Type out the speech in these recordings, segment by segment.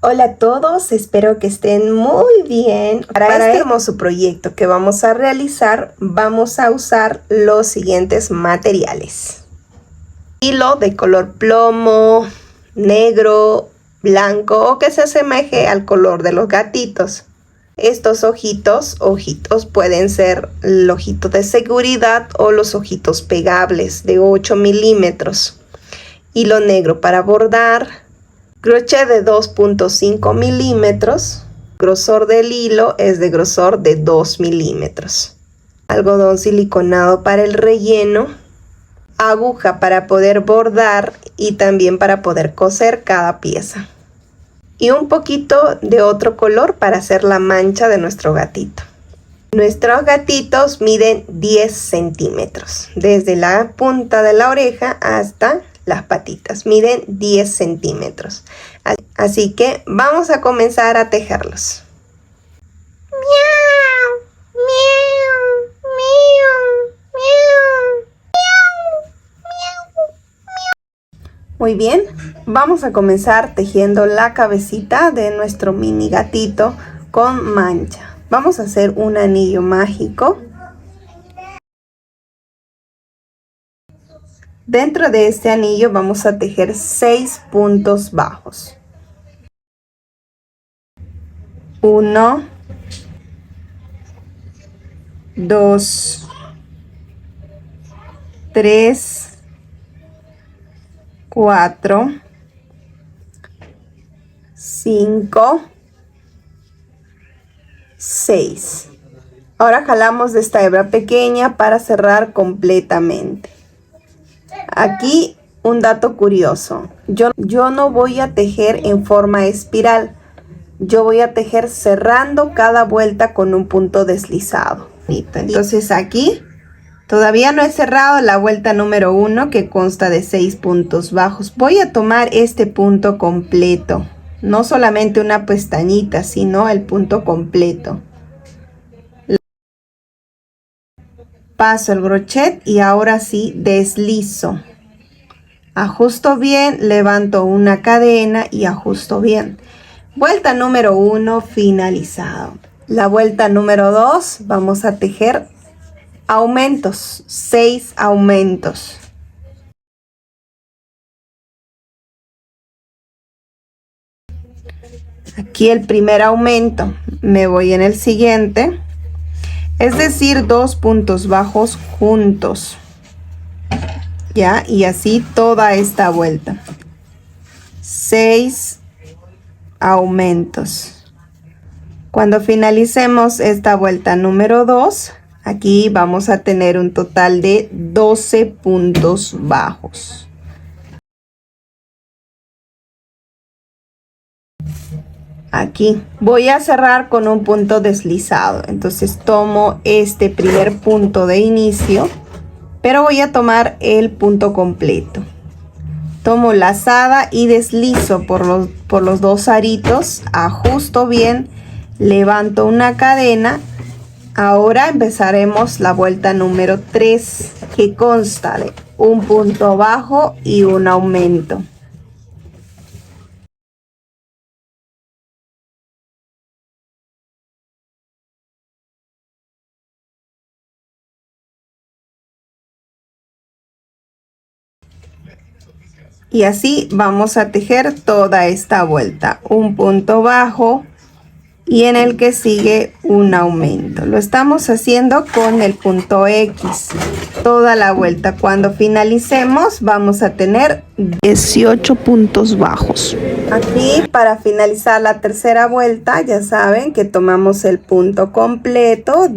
Hola a todos, espero que estén muy bien. Para este hermoso proyecto que vamos a realizar, vamos a usar los siguientes materiales. Hilo de color plomo, negro, blanco o que se asemeje al color de los gatitos. Estos ojitos pueden ser el ojito de seguridad o los ojitos pegables de 8 milímetros. Hilo negro para bordar. Crochet de 2.5 milímetros. Grosor del hilo es de grosor de 2 milímetros. Algodón siliconado para el relleno. Aguja para poder bordar y también para poder coser cada pieza. Y un poquito de otro color para hacer la mancha de nuestro gatito. Nuestros gatitos miden 10 centímetros. Desde la punta de la oreja hasta las patitas. Miden 10 centímetros. Así que vamos a comenzar a tejerlos. Miau, miau, miau, miau, miau, miau. Muy bien, vamos a comenzar tejiendo la cabecita de nuestro mini gatito con mancha. Vamos a hacer un anillo mágico. Dentro de este anillo vamos a tejer 6 puntos bajos. 1, 2, 3, 4, 5, 6. Ahora jalamos de esta hebra pequeña para cerrar completamente. Aquí un dato curioso. Yo no voy a tejer en forma espiral. Yo voy a tejer cerrando cada vuelta con un punto deslizado. Entonces aquí todavía no he cerrado la vuelta número 1, que consta de 6 puntos bajos. Voy a tomar este punto completo. No solamente una pestañita, sino el punto completo. Paso el crochet y ahora sí deslizo. Ajusto bien, levanto una cadena y ajusto bien. Vuelta número 1 finalizado. La vuelta número 2 vamos a tejer aumentos, 6 aumentos. Aquí el primer aumento, me voy en el siguiente, es decir, 2 puntos bajos juntos. Ya, y así toda esta vuelta. 6 aumentos. Cuando finalicemos esta vuelta número 2, aquí vamos a tener un total de 12 puntos bajos. Aquí voy a cerrar con un punto deslizado. Entonces tomo este primer punto de inicio, pero voy a tomar el punto completo. Tomo lazada y deslizo por los dos aritos, ajusto bien, levanto una cadena. Ahora empezaremos la vuelta número 3, que consta de un punto bajo y un aumento. Y así vamos a tejer toda esta vuelta, un punto bajo y en el que sigue un aumento. Lo estamos haciendo con el punto X toda la vuelta. Cuando finalicemos vamos a tener 18 puntos bajos. Aquí, para finalizar la tercera vuelta, ya saben que tomamos el punto completo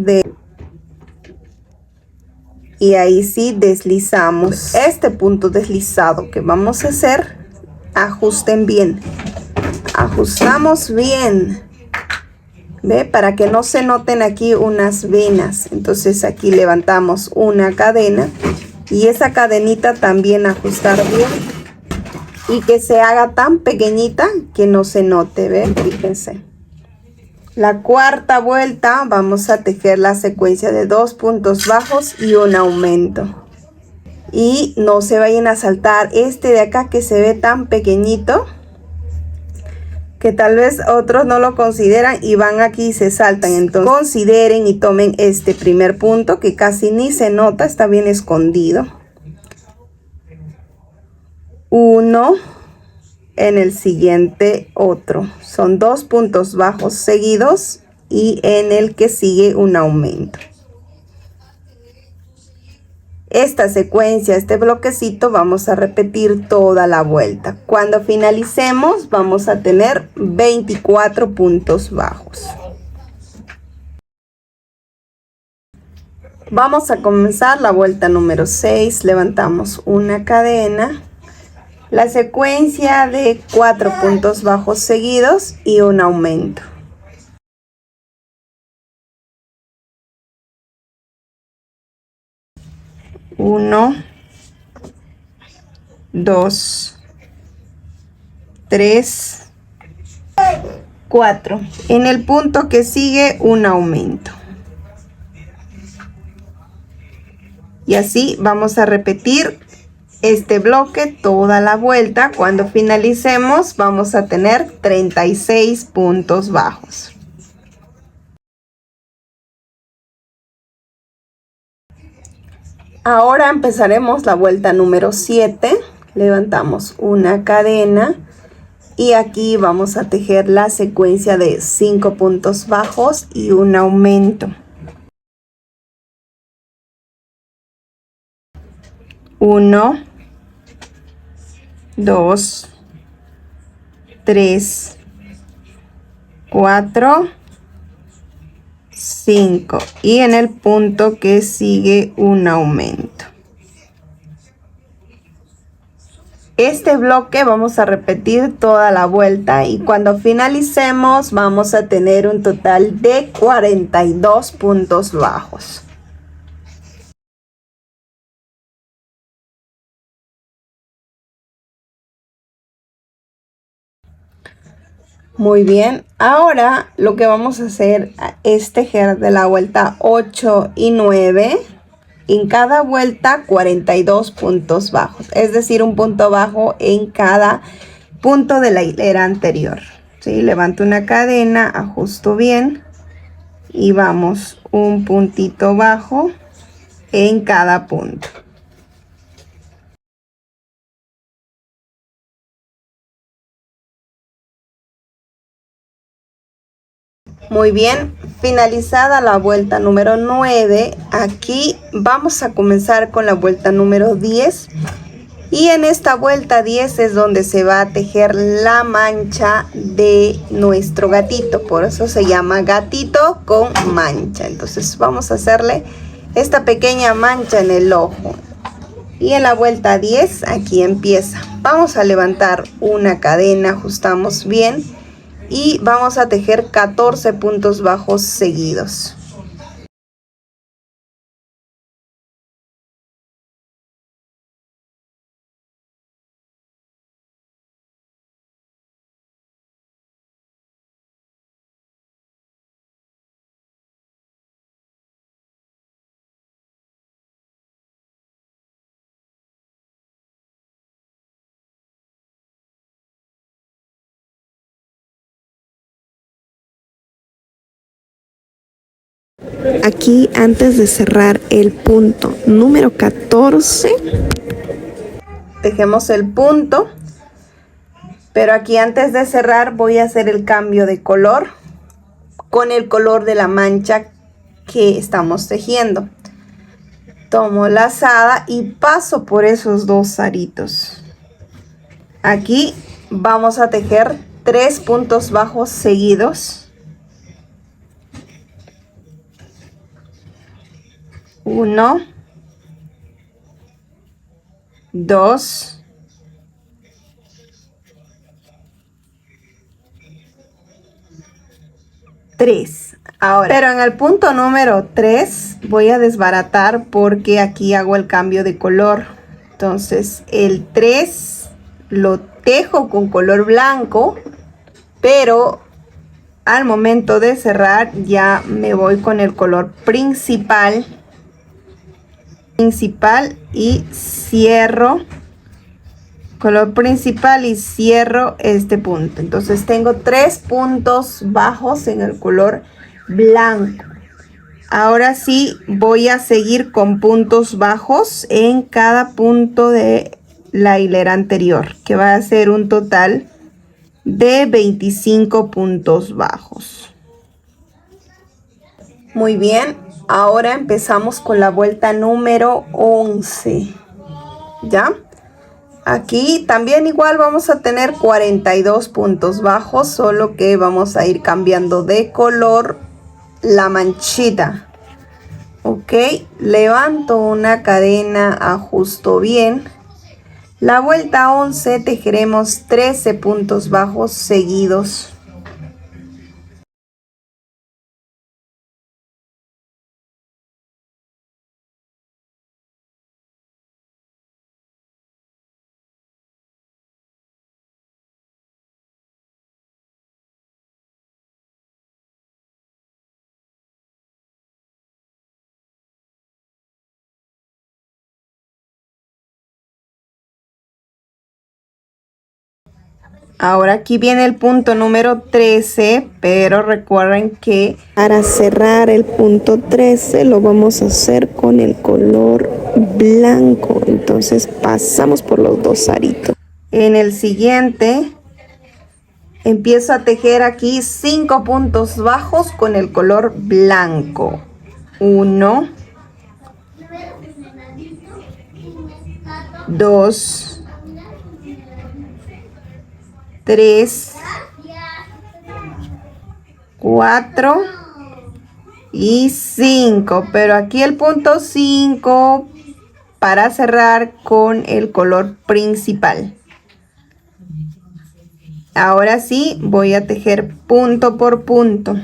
y ahí sí deslizamos. Este punto deslizado que vamos a hacer, ajusten bien, ajustamos bien. ¿Ve? Para que no se noten aquí unas venas. Entonces aquí levantamos una cadena y esa cadenita también ajustar bien y que se haga tan pequeñita que no se note. ¿Ven? Fíjense. La cuarta vuelta vamos a tejer la secuencia de 2 puntos bajos y un aumento. Y no se vayan a saltar este de acá que se ve tan pequeñito. que tal vez otros no lo consideran y van aquí y se saltan. Entonces consideren y tomen este primer punto que casi ni se nota, está bien escondido. Uno, en el siguiente otro. Son 2 puntos bajos seguidos y en el que sigue un aumento. Esta secuencia, este bloquecito, vamos a repetir toda la vuelta. Cuando finalicemos vamos a tener 24 puntos bajos. Vamos a comenzar la vuelta número 6. Levantamos una cadena. La secuencia de 4 puntos bajos seguidos y un aumento. Uno, 2, 3, 4. En el punto que sigue un aumento. Y así vamos a repetir este bloque toda la vuelta. Cuando finalicemos vamos a tener 36 puntos bajos. Ahora empezaremos la vuelta número 7. Levantamos una cadena y aquí vamos a tejer la secuencia de 5 puntos bajos y un aumento. 1, 2, 3, 4, 5 y en el punto que sigue un aumento. Este bloque vamos a repetir toda la vuelta y cuando finalicemos vamos a tener un total de 42 puntos bajos. Muy bien, ahora lo que vamos a hacer es tejer de la vuelta 8 y 9, en cada vuelta 42 puntos bajos, es decir, un punto bajo en cada punto de la hilera anterior. ¿Sí? Levanto una cadena, ajusto bien y vamos un puntito bajo en cada punto. Muy bien, finalizada la vuelta número 9, aquí vamos a comenzar con la vuelta número 10 y en esta vuelta 10 es donde se va a tejer la mancha de nuestro gatito, por eso se llama gatito con mancha. Entonces vamos a hacerle esta pequeña mancha en el ojo y en la vuelta 10 aquí empieza. Vamos a levantar una cadena, ajustamos bien y vamos a tejer 14 puntos bajos seguidos. Aquí antes de cerrar el punto número 14, tejemos el punto, pero aquí antes de cerrar voy a hacer el cambio de color con el color de la mancha que estamos tejiendo. Tomo la lazada y paso por esos 2 aritos. Aquí vamos a tejer 3 puntos bajos seguidos. 1, 2, 3. Ahora, pero en el punto número 3 voy a desbaratar porque aquí hago el cambio de color. Entonces el 3 lo tejo con color blanco, pero al momento de cerrar ya me voy con el color principal y cierro color principal y cierro este punto. Entonces tengo 3 puntos bajos en el color blanco. Ahora sí voy a seguir con puntos bajos en cada punto de la hilera anterior, que va a ser un total de 25 puntos bajos. Muy bien, ahora empezamos con la vuelta número 11. ¿Ya? Aquí también igual vamos a tener 42 puntos bajos, solo que vamos a ir cambiando de color la manchita. Ok, levanto una cadena, ajusto bien. La vuelta 11 tejeremos 13 puntos bajos seguidos. Ahora aquí viene el punto número 13, pero recuerden que para cerrar el punto 13 lo vamos a hacer con el color blanco. Entonces pasamos por los 2 aritos. En el siguiente empiezo a tejer aquí 5 puntos bajos con el color blanco. 1, 2, 3, 4 y 5, pero aquí el punto 5 para cerrar con el color principal. Ahora sí voy a tejer punto por punto,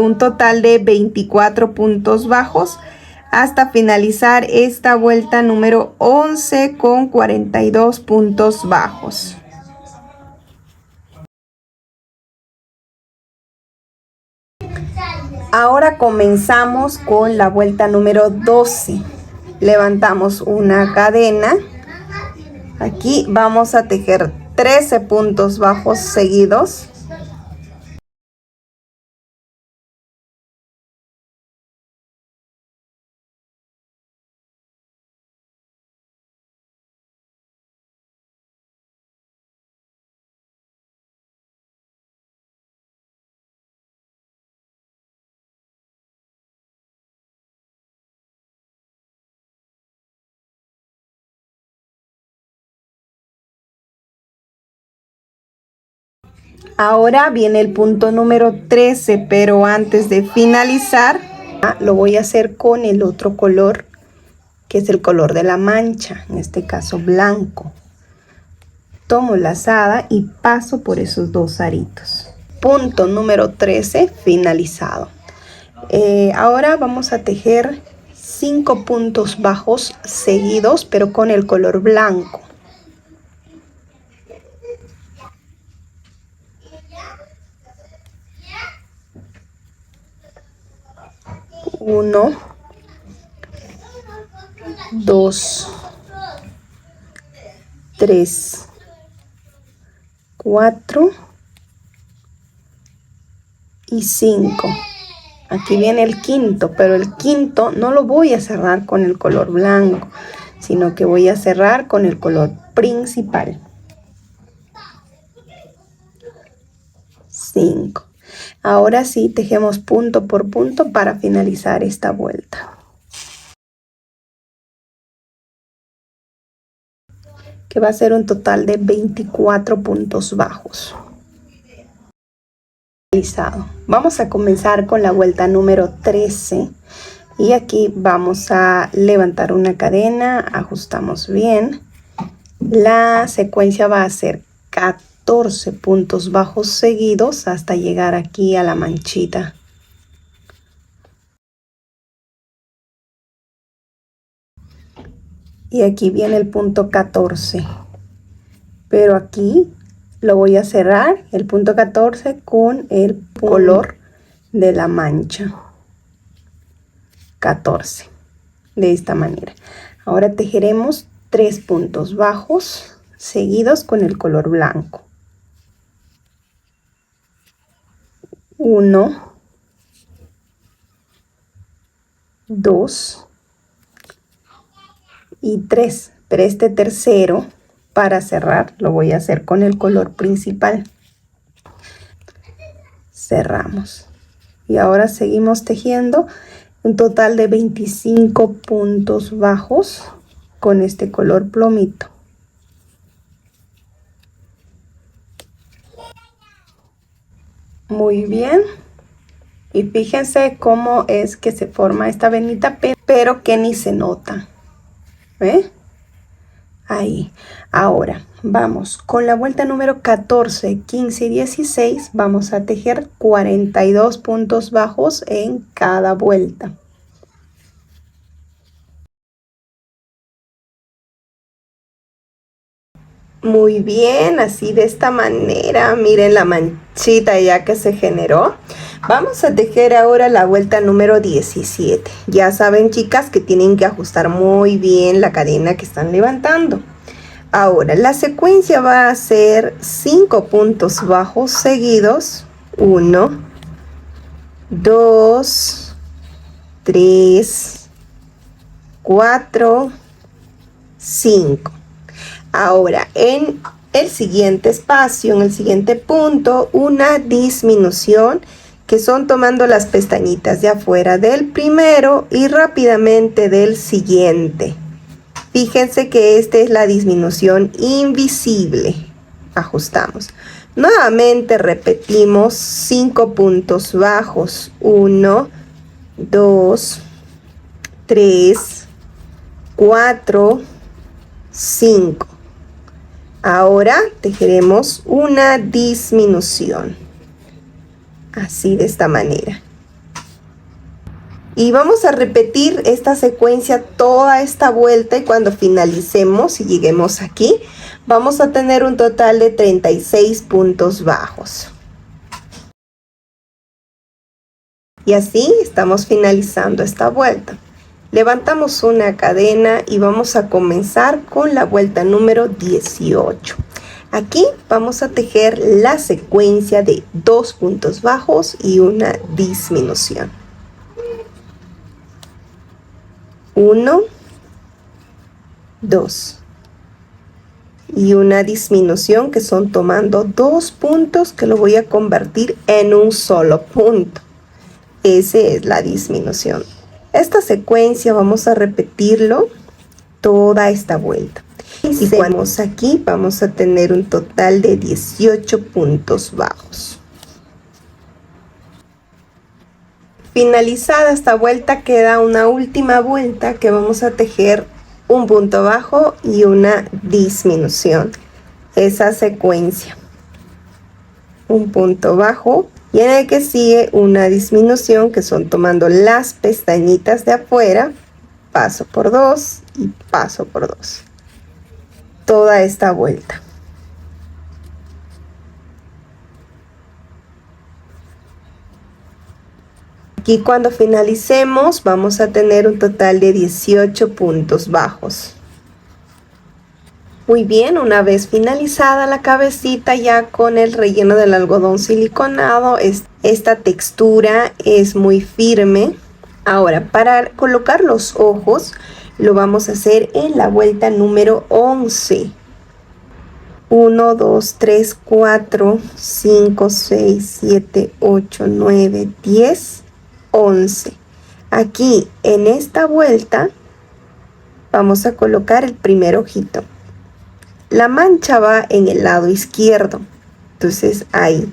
un total de 24 puntos bajos hasta finalizar esta vuelta número 11 con 42 puntos bajos. Ahora comenzamos con la vuelta número 12. Levantamos una cadena. Aquí vamos a tejer 13 puntos bajos seguidos. Ahora viene el punto número 13, pero antes de finalizar, lo voy a hacer con el otro color, que es el color de la mancha, en este caso blanco. Tomo la lazada y paso por esos 2 aritos. Punto número 13 finalizado. Ahora vamos a tejer 5 puntos bajos seguidos, pero con el color blanco. 1, 2, 3, 4 y 5. Aquí viene el quinto, pero el quinto no lo voy a cerrar con el color blanco, sino que voy a cerrar con el color principal. 5. Ahora sí tejemos punto por punto para finalizar esta vuelta, que va a ser un total de 24 puntos bajos. Vamos a comenzar con la vuelta número 13 y aquí vamos a levantar una cadena, ajustamos bien. La secuencia va a ser 14 puntos bajos seguidos hasta llegar aquí a la manchita. Y aquí viene el punto 14, pero aquí lo voy a cerrar el punto 14 con el color de la mancha. 14, de esta manera. Ahora tejeremos 3 puntos bajos seguidos con el color blanco. 1, 2 y 3. Pero este tercero, para cerrar, lo voy a hacer con el color principal. Cerramos. Y ahora seguimos tejiendo un total de 25 puntos bajos con este color plomito. Muy bien. Y fíjense cómo es que se forma esta venita, pero que ni se nota. ¿Ve? Ahí. Ahora vamos con la vuelta número 14, 15 y 16. Vamos a tejer 42 puntos bajos en cada vuelta. Muy bien, así de esta manera, miren la manchita ya que se generó. Vamos a tejer ahora la vuelta número 17. Ya saben, chicas, que tienen que ajustar muy bien la cadena que están levantando. Ahora, la secuencia va a ser 5 puntos bajos seguidos. 1, 2, 3, 4, 5. Ahora, en el siguiente espacio, en el siguiente punto, una disminución, que son tomando las pestañitas de afuera del primero y rápidamente del siguiente. Fíjense que esta es la disminución invisible. Ajustamos. Nuevamente repetimos 5 puntos bajos. 1, 2, 3, 4, 5. Ahora tejeremos una disminución, así de esta manera. Y vamos a repetir esta secuencia toda esta vuelta, y cuando finalicemos y lleguemos aquí, vamos a tener un total de 36 puntos bajos. Y así estamos finalizando esta vuelta. Levantamos una cadena y vamos a comenzar con la vuelta número 18. Aquí vamos a tejer la secuencia de 2 puntos bajos y una disminución. 1, 2 y una disminución, que son tomando 2 puntos que lo voy a convertir en un solo punto. Esa es la disminución. Esta secuencia vamos a repetirlo toda esta vuelta. Y cuando aquí vamos a tener un total de 18 puntos bajos. Finalizada esta vuelta, queda una última vuelta que vamos a tejer un punto bajo y una disminución. Esa secuencia, un punto bajo y en el que sigue una disminución, que son tomando las pestañitas de afuera, paso por 2 y paso por 2 toda esta vuelta. Aquí cuando finalicemos vamos a tener un total de 18 puntos bajos. Muy bien, una vez finalizada la cabecita ya con el relleno del algodón siliconado, esta textura es muy firme. Ahora, para colocar los ojos, lo vamos a hacer en la vuelta número 11. 1, 2, 3, 4, 5, 6, 7, 8, 9, 10, 11. Aquí en esta vuelta vamos a colocar el primer ojito. La mancha va en el lado izquierdo, entonces ahí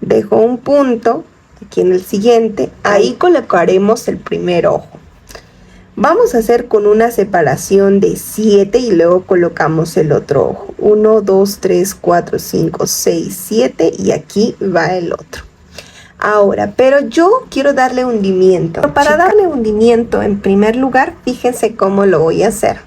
dejo un punto. Aquí en el siguiente, ahí colocaremos el primer ojo. Vamos a hacer con una separación de 7 y luego colocamos el otro ojo. 1, 2, 3, 4, 5, 6, 7 y aquí va el otro. Ahora, pero yo quiero darle hundimiento. Para darle hundimiento, en primer lugar, fíjense cómo lo voy a hacer.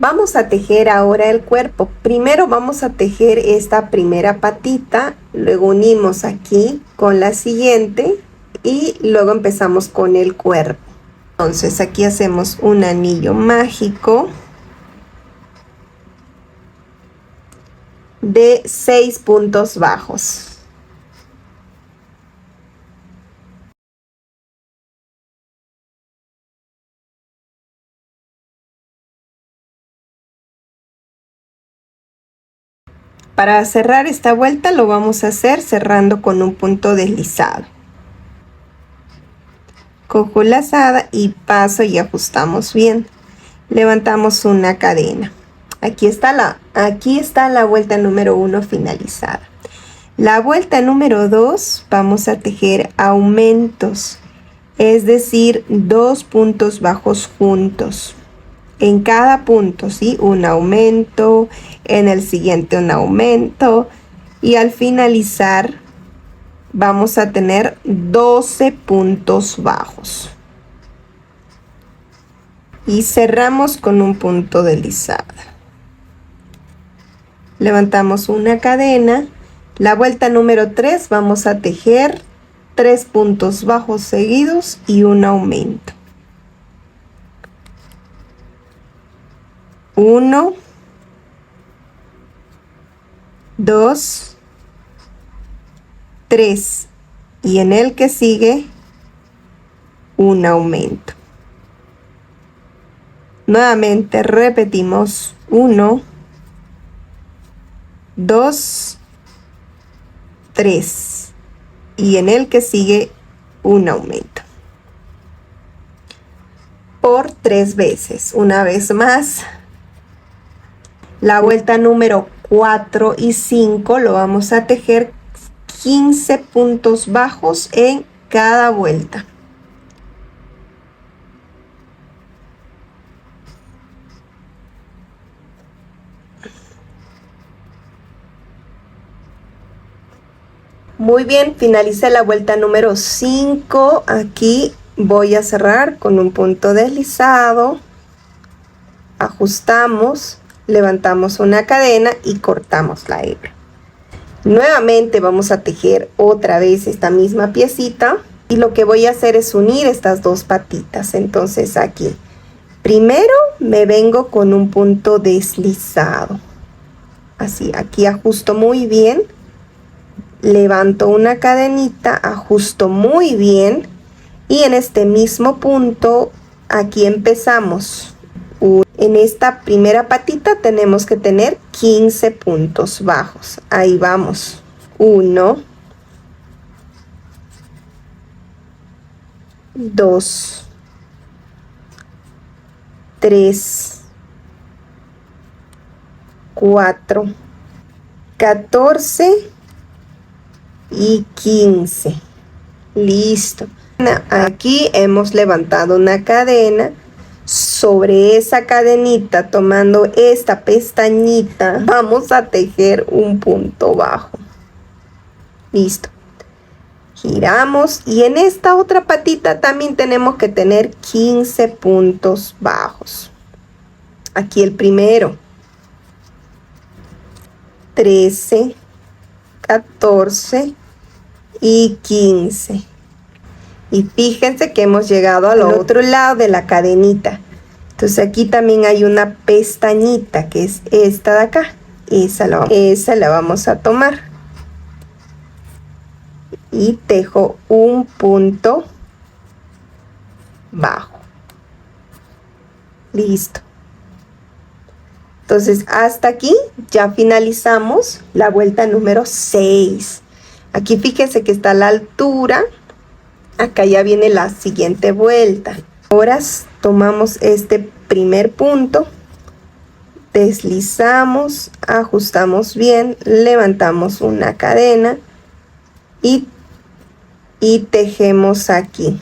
Vamos a tejer ahora el cuerpo. Primero vamos a tejer esta primera patita, luego unimos aquí con la siguiente y luego empezamos con el cuerpo. Entonces aquí hacemos un anillo mágico de 6 puntos bajos. Para cerrar esta vuelta lo vamos a hacer cerrando con un punto deslizado. Cojo la lazada y paso y ajustamos bien. Levantamos una cadena. Aquí está la vuelta número 1 finalizada. La vuelta número 2 vamos a tejer aumentos, es decir, 2 puntos bajos juntos. En cada punto, ¿sí? Un aumento, en el siguiente un aumento y al finalizar vamos a tener 12 puntos bajos. Y cerramos con un punto deslizado. Levantamos una cadena. La vuelta número 3 vamos a tejer 3 puntos bajos seguidos y un aumento. 1, 2, 3 y en el que sigue un aumento. Nuevamente repetimos 1, 2, 3 y en el que sigue un aumento. Por 3 veces. Una vez más. La vuelta número 4 y 5 lo vamos a tejer 15 puntos bajos en cada vuelta. Muy bien, finalicé la vuelta número 5. Aquí voy a cerrar con un punto deslizado. Ajustamos. Levantamos una cadena y cortamos la hebra. Nuevamente vamos a tejer otra vez esta misma piecita y lo que voy a hacer es unir estas dos patitas. Entonces aquí primero me vengo con un punto deslizado, así, aquí ajusto muy bien, levanto una cadenita, ajusto muy bien y en este mismo punto aquí empezamos. En esta primera patita tenemos que tener 15 puntos bajos. Ahí vamos. 1, 2, 3, 4, 14 y 15. Listo. Aquí hemos levantado una cadena. Sobre esa cadenita, tomando esta pestañita, vamos a tejer un punto bajo. Listo. Giramos y en esta otra patita también tenemos que tener 15 puntos bajos. Aquí el primero. 13, 14 y 15. Y fíjense que hemos llegado al otro lado de la cadenita. Entonces aquí también hay una pestañita que es esta de acá. Esa la vamos a tomar. Y tejo un punto bajo. Listo. Entonces hasta aquí ya finalizamos la vuelta número 6. Aquí fíjense que está a la altura. Acá ya viene la siguiente vuelta. Ahora tomamos este primer punto, deslizamos, ajustamos bien, levantamos una cadena y tejemos aquí.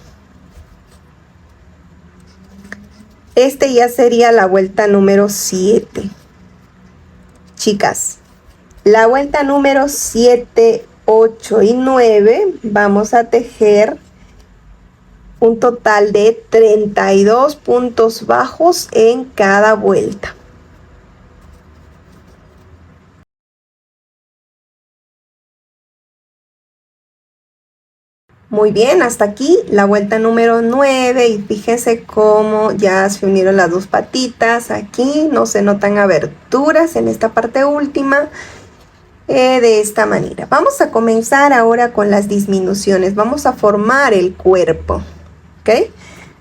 Este ya sería la vuelta número 7. Chicas, la vuelta número 7, 8 y 9 vamos a tejer un total de 32 puntos bajos en cada vuelta. Muy bien, hasta aquí la vuelta número 9 y fíjense cómo ya se unieron las dos patitas. Aquí no se notan aberturas en esta parte última. De esta manera. Vamos a comenzar ahora con las disminuciones. Vamos a formar el cuerpo. ¿Ok?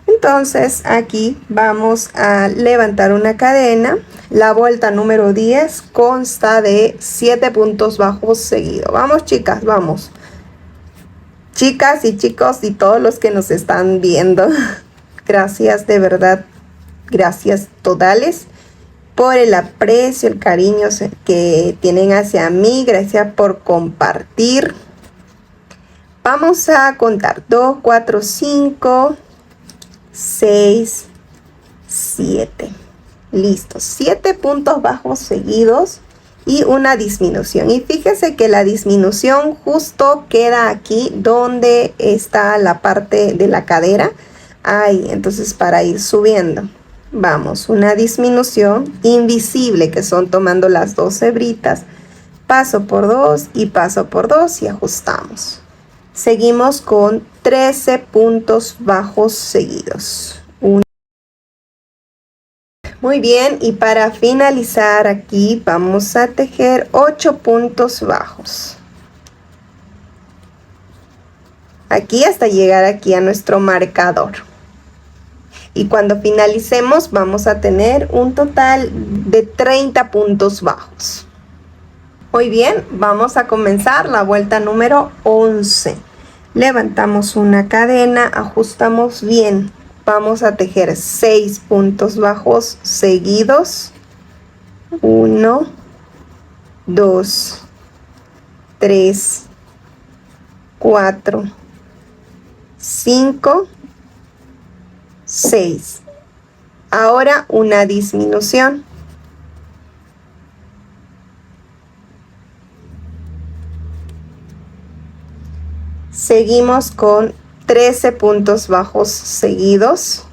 Entonces aquí vamos a levantar una cadena. La vuelta número 10 consta de 7 puntos bajos seguidos. Vamos, chicas, vamos. Chicas y chicos y todos los que nos están viendo, gracias de verdad, gracias totales por el aprecio, el cariño que tienen hacia mí. Gracias por compartir. Vamos a contar 2, 4, 5, 6, 7. Listo, 7 puntos bajos seguidos y una disminución. Y fíjese que la disminución justo queda aquí donde está la parte de la cadera. Ahí, entonces para ir subiendo. Vamos, una disminución invisible que son tomando las 2 hebritas. Paso por 2 y paso por 2 y ajustamos. Seguimos con 13 puntos bajos seguidos. Muy bien, y para finalizar aquí vamos a tejer 8 puntos bajos. Aquí hasta llegar aquí a nuestro marcador. Y cuando finalicemos vamos a tener un total de 30 puntos bajos. Muy bien, vamos a comenzar la vuelta número 11. Levantamos una cadena, ajustamos bien. Vamos a tejer 6 puntos bajos seguidos. 1, 2, 3, 4, 5, 6. Ahora una disminución. Seguimos con 13 puntos bajos seguidos.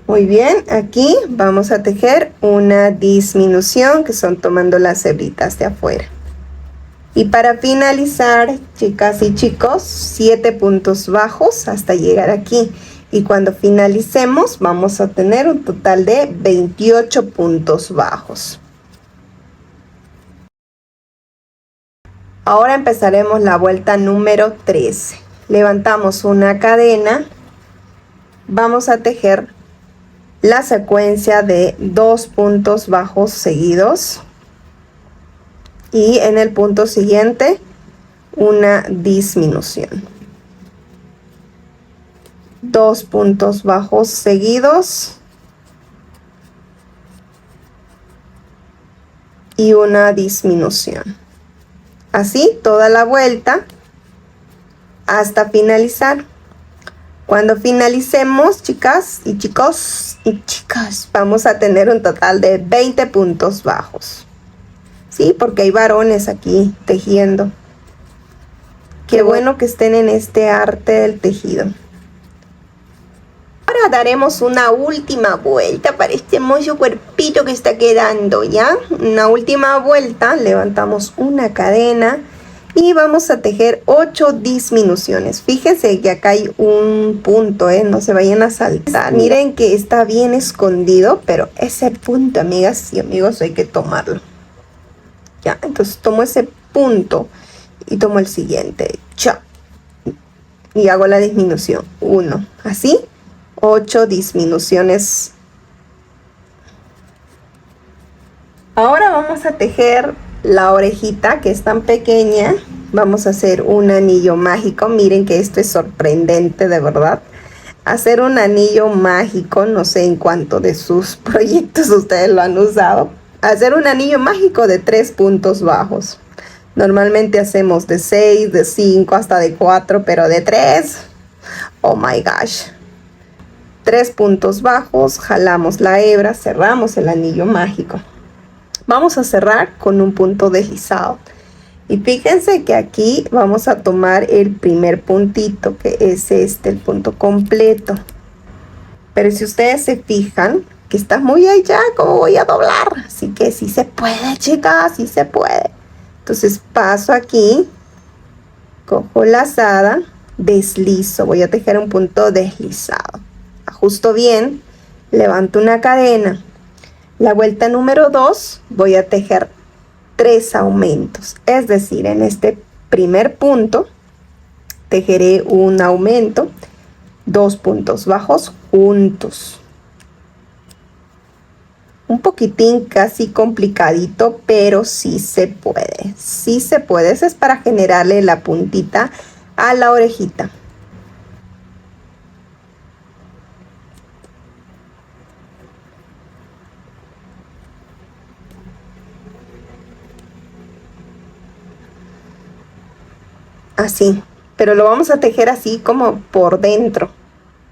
Muy bien, aquí vamos a tejer una disminución que son tomando las hebritas de afuera. Y para finalizar, chicas y chicos, 7 puntos bajos hasta llegar aquí. Y cuando finalicemos vamos a tener un total de 28 puntos bajos. Ahora empezaremos la vuelta número 13. Levantamos una cadena. Vamos a tejer la secuencia de 2 puntos bajos seguidos. Y en el punto siguiente, una disminución. 2 puntos bajos seguidos. Y una disminución. Así toda la vuelta hasta finalizar. Cuando finalicemos, chicas y chicos y chicas, vamos a tener un total de 20 puntos bajos. Sí, porque hay varones aquí tejiendo. Qué bueno que estén en este arte del tejido. Ahora daremos una última vuelta para este hermoso cuerpito que está quedando, ¿ya? Una última vuelta, levantamos una cadena y vamos a tejer 8 disminuciones. Fíjense que acá hay un punto, no se vayan a saltar. Miren que está bien escondido, pero ese punto, amigas y amigos, hay que tomarlo. Ya, entonces tomo ese punto y tomo el siguiente. Cha. Y hago la disminución. 1, así. 8 disminuciones. Ahora vamos a tejer la orejita que es tan pequeña. Vamos a hacer un anillo mágico. Miren que esto es sorprendente, de verdad. Hacer un anillo mágico, no sé en cuánto de sus proyectos ustedes lo han usado. Hacer un anillo mágico de 3 puntos bajos. Normalmente hacemos de 6, de 5, hasta de 4, pero de 3. Oh my gosh. 3 puntos bajos, jalamos la hebra, cerramos el anillo mágico. Vamos a cerrar con un punto deslizado. Y fíjense que aquí vamos a tomar el primer puntito, que es este, el punto completo. Pero si ustedes se fijan, que está muy allá, ¿cómo voy a doblar? Así que sí se puede, chicas, sí se puede. Entonces paso aquí, cojo lazada, deslizo, voy a tejer un punto deslizado, ajusto bien, levanto una cadena. La vuelta número 2 voy a tejer 3 aumentos, es decir, en este primer punto tejeré un aumento, 2 puntos bajos juntos. Un poquitín casi complicadito, pero sí se puede. Sí se puede. Eso es para generarle la puntita a la orejita. Así. Pero lo vamos a tejer así como por dentro.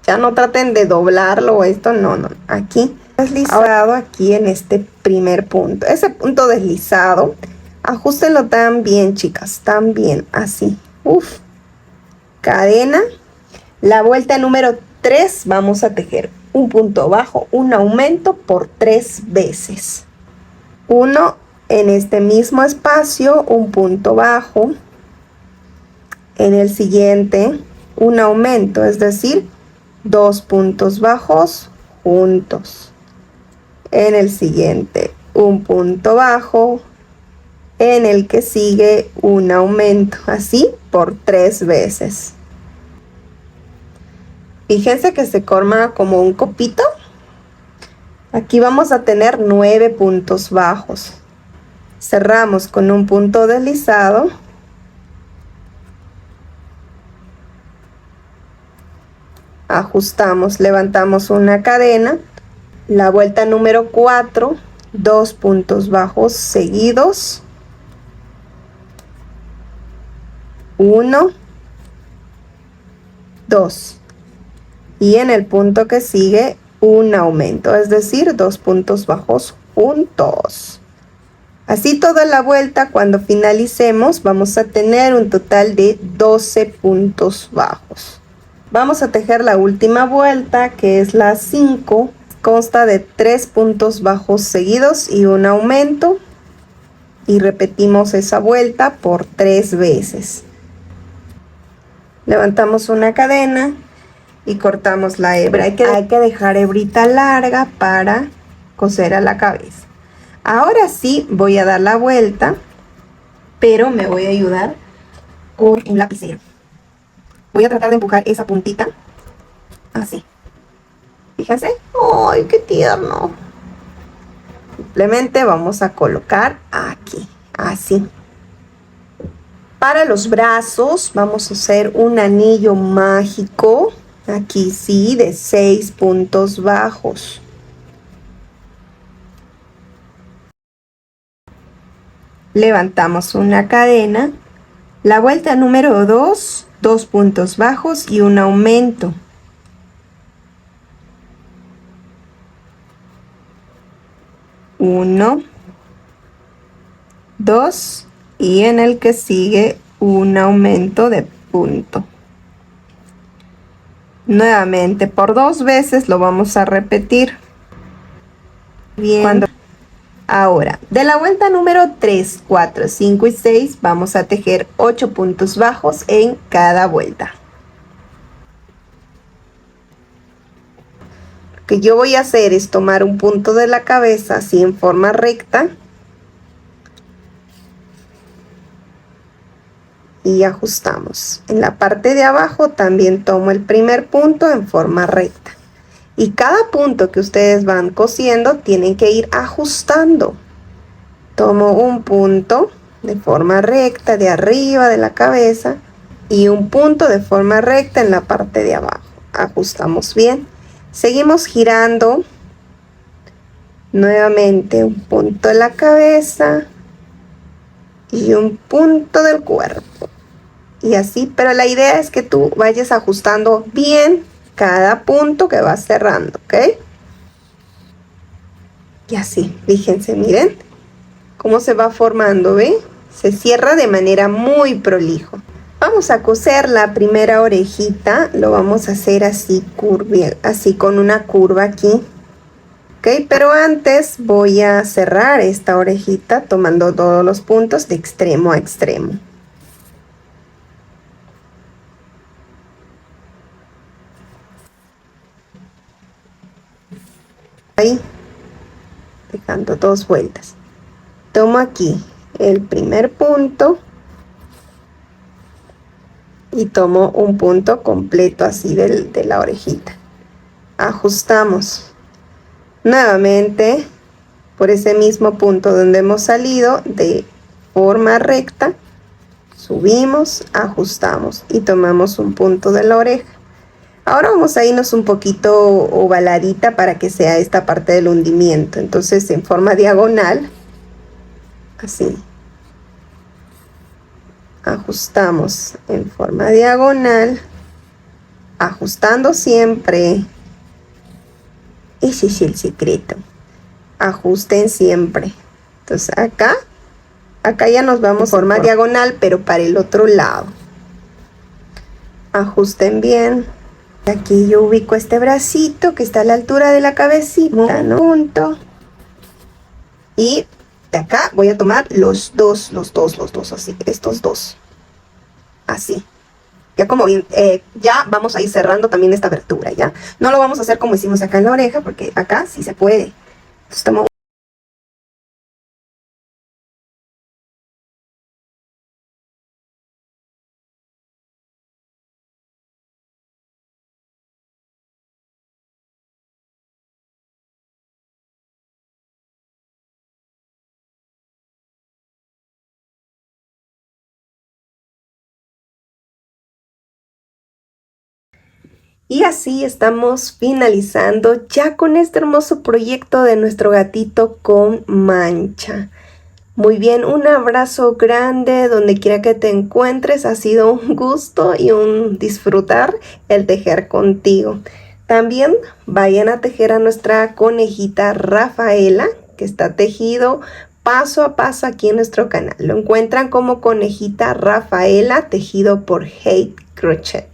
Ya no traten de doblarlo o esto. No, no. Aquí. Deslizado aquí en este primer punto. Ese punto deslizado, ajustenlo tan bien, chicas, tan bien, así. Uf. Cadena. La vuelta número 3 vamos a tejer un punto bajo, un aumento por 3 veces. Uno en este mismo espacio, un punto bajo. En el siguiente, un aumento, es decir, 2 puntos bajos juntos. En el siguiente un punto bajo, en el que sigue un aumento, así por 3 veces. Fíjense que se forma como un copito. Aquí vamos a tener 9 puntos bajos. Cerramos con un punto deslizado. Ajustamos, levantamos una cadena. La vuelta número 4, 2 puntos bajos seguidos, 1, 2, y en el punto que sigue un aumento, es decir, 2 puntos bajos juntos. Así toda la vuelta. Cuando finalicemos vamos a tener un total de 12 puntos bajos. Vamos a tejer la última vuelta, que es la 5. Consta de 3 puntos bajos seguidos y un aumento, y repetimos esa vuelta por 3 veces. Levantamos una cadena y cortamos la hebra. Hay que dejar hebrita larga para coser a la cabeza. Ahora sí voy a dar la vuelta, pero me voy a ayudar con un lapicero. Voy a tratar de empujar esa puntita así. Fíjense. ¡Ay, qué tierno! Simplemente vamos a colocar aquí, así. Para los brazos vamos a hacer un anillo mágico. Aquí sí, de 6 puntos bajos. Levantamos una cadena. La vuelta número 2, 2 puntos bajos y un aumento. 1, 2, y en el que sigue un aumento de punto. Nuevamente por 2 veces lo vamos a repetir. Bien. Ahora, de la vuelta número 3, 4, 5 y 6 vamos a tejer 8 puntos bajos en cada vuelta. Lo que yo voy a hacer es tomar un punto de la cabeza así en forma recta y ajustamos. En la parte de abajo también tomo el primer punto en forma recta. Y cada punto que ustedes van cosiendo tienen que ir ajustando. Tomo un punto de forma recta de arriba de la cabeza y un punto de forma recta en la parte de abajo. Ajustamos bien. Seguimos girando. Nuevamente un punto de la cabeza y un punto del cuerpo. Y así, pero la idea es que tú vayas ajustando bien cada punto que vas cerrando, ¿ok? Y así, fíjense, miren cómo se va formando, ¿ve? Se cierra de manera muy prolijo. Vamos a coser la primera orejita. Lo vamos a hacer así, así con una curva aquí. Ok, pero antes voy a cerrar esta orejita tomando todos los puntos de extremo a extremo. Ahí, dejando 2 vueltas. Tomo aquí el primer punto y tomo un punto completo así de la orejita. Ajustamos nuevamente por ese mismo punto donde hemos salido de forma recta, subimos, ajustamos y tomamos un punto de la oreja. Ahora vamos a irnos un poquito ovaladita para que sea esta parte del hundimiento. Entonces en forma diagonal, así, ajustamos en forma diagonal, ajustando siempre. Ese es el secreto. Ajusten siempre. Entonces acá ya nos vamos forma diagonal, pero para el otro lado. Ajusten bien. Aquí yo ubico este bracito que está a la altura de la cabecita, ¿no? Punto. Y de acá voy a tomar los dos, así, estos dos. Así. Ya como bien, ya vamos a ir cerrando también esta abertura, ¿ya? No lo vamos a hacer como hicimos acá en la oreja, porque acá sí se puede. Entonces tomo. Y así estamos finalizando ya con este hermoso proyecto de nuestro gatito con mancha. Muy bien, un abrazo grande donde quiera que te encuentres. Ha sido un gusto y un disfrutar el tejer contigo. También vayan a tejer a nuestra conejita Rafaela, que está tejido paso a paso aquí en nuestro canal. Lo encuentran como conejita Rafaela, tejido por Hate Crochet.